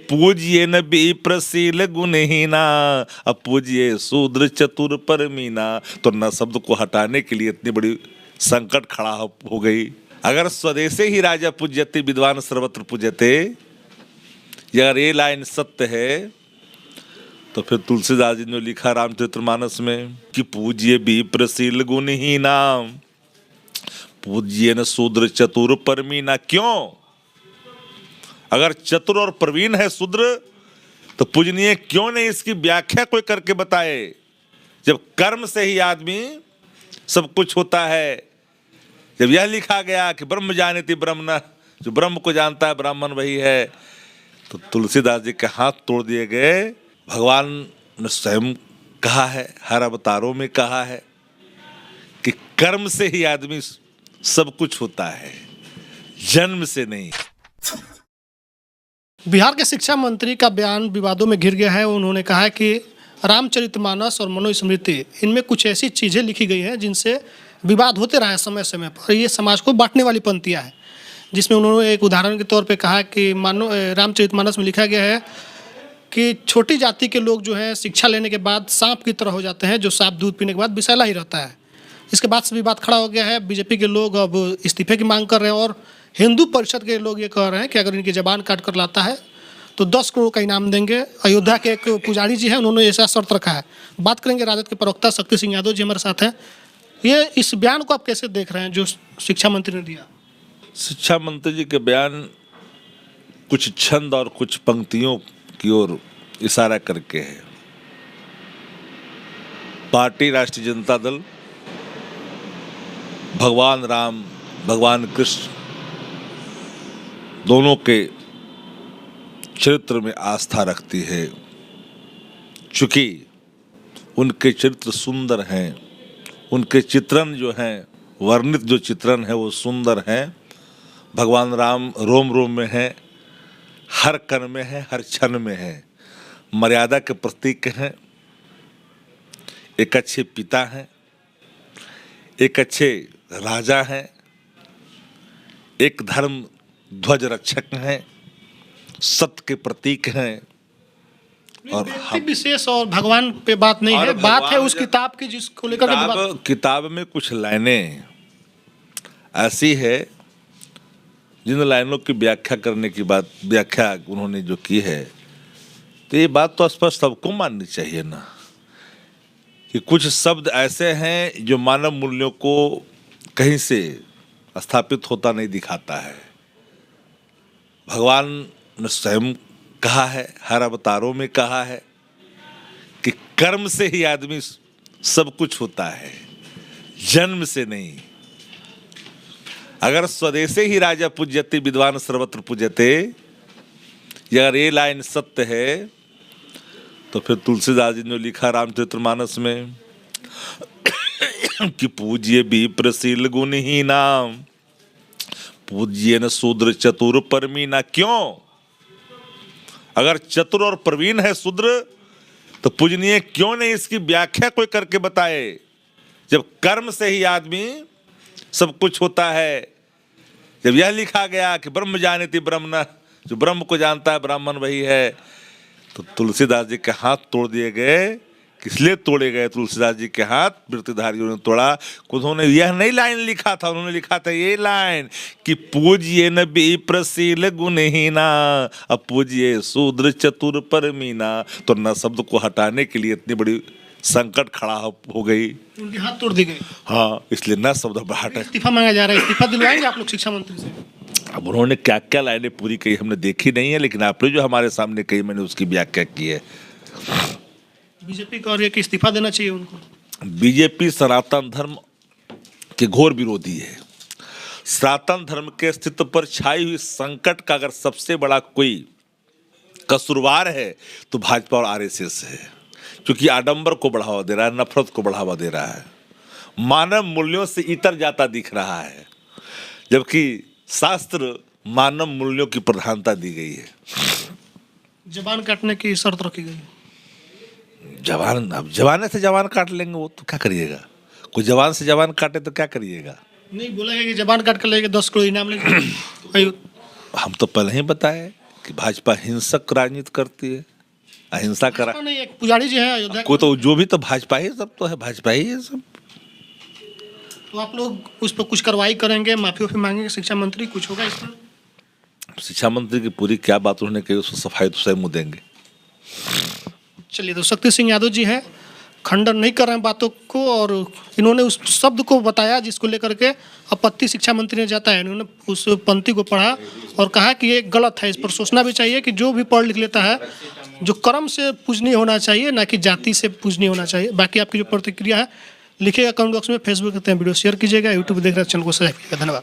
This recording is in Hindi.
पूज्य न विप्रशील गुणहीना, अब पूज्य शूद्र चतुर परमीना। तो न शब्द को हटाने के लिए इतनी बड़ी संकट खड़ा हो गई। अगर स्वदेशे ही राजा पूज्यते विद्वान सर्वत्र पूज्यते, अगर ये लाइन सत्य है तो फिर तुलसीदास जी ने लिखा रामचरितमानस में कि पूज्य विप्रशील गुणहीना, पूज्य न शूद्र चतुर परमीना। क्यों? अगर चतुर और प्रवीण है शूद्र तो पूजनीय क्यों नहीं, इसकी व्याख्या कोई करके बताए। जब कर्म से ही आदमी सब कुछ होता है, जब यह लिखा गया कि ब्रह्म जानेति ब्रह्मण, जो ब्रह्म को जानता है ब्राह्मण वही है, तो तुलसीदास जी के हाथ तोड़ दिए गए। भगवान ने स्वयं कहा है, हर अवतारों में कहा है कि कर्म से ही आदमी सब कुछ होता है, जन्म से नहीं। बिहार के शिक्षा मंत्री का बयान विवादों में घिर गया है। उन्होंने कहा है कि रामचरितमानस और मनुस्मृति, इनमें कुछ ऐसी चीज़ें लिखी गई हैं जिनसे विवाद होते रहा है समय समय पर, ये समाज को बांटने वाली पंक्तियाँ हैं। जिसमें उन्होंने एक उदाहरण के तौर पे कहा कि मानो रामचरितमानस में लिखा गया है कि छोटी जाति के लोग जो हैं शिक्षा लेने के बाद सांप की तरह हो जाते हैं, जो सांप दूध पीने के बाद विषैला ही रहता है। इसके बाद से विवाद खड़ा हो गया है। बीजेपी के लोग अब इस्तीफे की मांग कर रहे हैं और हिंदू परिषद के लोग ये कह रहे हैं कि अगर इनकी जबान काट कर लाता है तो 10 करोड़ का इनाम देंगे। अयोध्या के एक पुजारी जी हैं, उन्होंने ऐसा शर्त रखा है। बात करेंगे राजद के प्रवक्ता शक्ति सिंह यादव जी हमारे साथ हैं। ये इस बयान को आप कैसे देख रहे हैं जो शिक्षा मंत्री ने दिया? शिक्षा मंत्री जी के बयान कुछ छंद और कुछ पंक्तियों की ओर इशारा करके है। पार्टी राष्ट्रीय जनता दल भगवान राम, भगवान कृष्ण दोनों के चरित्र में आस्था रखती है। चूंकि उनके चरित्र सुंदर हैं, उनके चित्रण जो हैं, वर्णित जो चित्रण है वो सुंदर हैं। भगवान राम रोम रोम में है, हर कण में है, हर क्षण में है, मर्यादा के प्रतीक हैं, एक अच्छे पिता हैं, एक अच्छे राजा हैं, एक धर्म ध्वज रक्षक हैं, सत्य के प्रतीक हैं। और विशेष और भगवान पे बात नहीं है, बात है उस किताब की जिसको लेकर किताब में कुछ लाइनें ऐसी है जिन लाइनों की व्याख्या करने की बात, व्याख्या उन्होंने जो की है, तो ये बात तो स्पष्ट सबको माननी चाहिए ना कि कुछ शब्द ऐसे हैं जो मानव मूल्यों को कहीं से स्थापित होता नहीं दिखाता है। भगवान ने स्वयं कहा है, हर अवतारों में कहा है कि कर्म से ही आदमी सब कुछ होता है, जन्म से नहीं। अगर स्वदेशे ही राजा पूज्यते विद्वान सर्वत्र पूज्यते, अगर ये लाइन सत्य है तो फिर तुलसीदास जी ने लिखा रामचरितमानस में कि पूज्य विप्रशील गुणहीना, पूज्य न शूद्र चतुर परमीना। क्यों? अगर चतुर और प्रवीण है शूद्र तो पूजनीय क्यों नहीं, इसकी व्याख्या कोई करके बताए। जब कर्म से ही आदमी सब कुछ होता है, जब यह लिखा गया कि ब्रह्म जानेति ब्रह्मण, जो ब्रह्म को जानता है ब्राह्मण वही है, तो तुलसीदास जी के हाथ तोड़ दिए गए। किसलिए तोड़े गए तुलसीदास जी के हाथ? वृत्तिधारियों ने तोड़ा। उन्होंने यह नहीं लाइन लिखा था, उन्होंने लिखा था ये लाइन कि पूज्य न विप्रशील गुणहीना, अब पूज्य शूद्र चतुर परमीना। तो न शब्द को हटाने के लिए इतनी बड़ी संकट खड़ा हो गई, उनके हाथ तोड़ दिए गए। हाँ, इसलिए न शब्द हटा। इस्तीफा मांगा जा रहा है, इस्तीफा दिलवाएंगे आप लोग शिक्षा मंत्री से? अब उन्होंने क्या क्या लाइनें पूरी कही हमने देखी नहीं है, लेकिन आपने जो हमारे सामने कही मैंने उसकी व्याख्या की है। बीजेपी कह रही है कि इस्तीफा देना चाहिए उनको। बीजेपी सनातन धर्म के घोर विरोधी है। सनातन धर्म के अस्तित्व पर छाई हुई संकट का अगर सबसे बड़ा कोई कसूरवार है तो भाजपा और आरएसएस है, क्योंकि आडंबर को बढ़ावा दे रहा है, नफरत को बढ़ावा दे रहा है, मानव मूल्यों से इतर जाता दिख रहा है, जबकि शास्त्र मानव मूल्यों की प्रधानता दी गई है। जबान काटने की शर्त रखी गई। जवान, अब जवाने से जवान काट लेंगे वो तो क्या करिएगा? कोई जवान से जवान काटे तो क्या करिएगा? नहीं बोला है कि जबान काट कर लेंगे 10 करोड़ इनाम लेंगे। हम तो पहले ही बताए कि भाजपा हिंसक राजनीति करती है, अहिंसा करा। भाजपा नहीं, एक पुजारी जी हैं अयोध्या कोई तो जो भी तो भाजपा ही सब तो है, भाजपा ही है सब। तो आप लोग उस पर कुछ कार्रवाई करेंगे, माफी वाफी मांगेंगे, शिक्षा मंत्री कुछ होगा इस पर? शिक्षा मंत्री की पूरी क्या बात उन्होंने कही, उसको सफाई तो स्वयं देंगे। चलिए, तो शक्ति सिंह यादव जी हैं, खंडन नहीं कर रहे हैं बातों को, और इन्होंने उस शब्द को बताया जिसको लेकर के आपत्ति शिक्षा मंत्री ने जाता है। इन्होंने उस पंक्ति को पढ़ा और कहा कि ये गलत है, इस पर सोचना भी चाहिए कि जो भी पढ़ लिख लेता है, जो कर्म से पूजनीय होना चाहिए, ना कि जाति से पूजनीय होना चाहिए। बाकी आपकी जो प्रतिक्रिया है लिखिएगा कमेंट बॉक्स में, फेसबुक करते हैं वीडियो शेयर कीजिएगा, यूट्यूब देख रहे हैं चैनल को सब्सक्राइब कीजिएगा। धन्यवाद।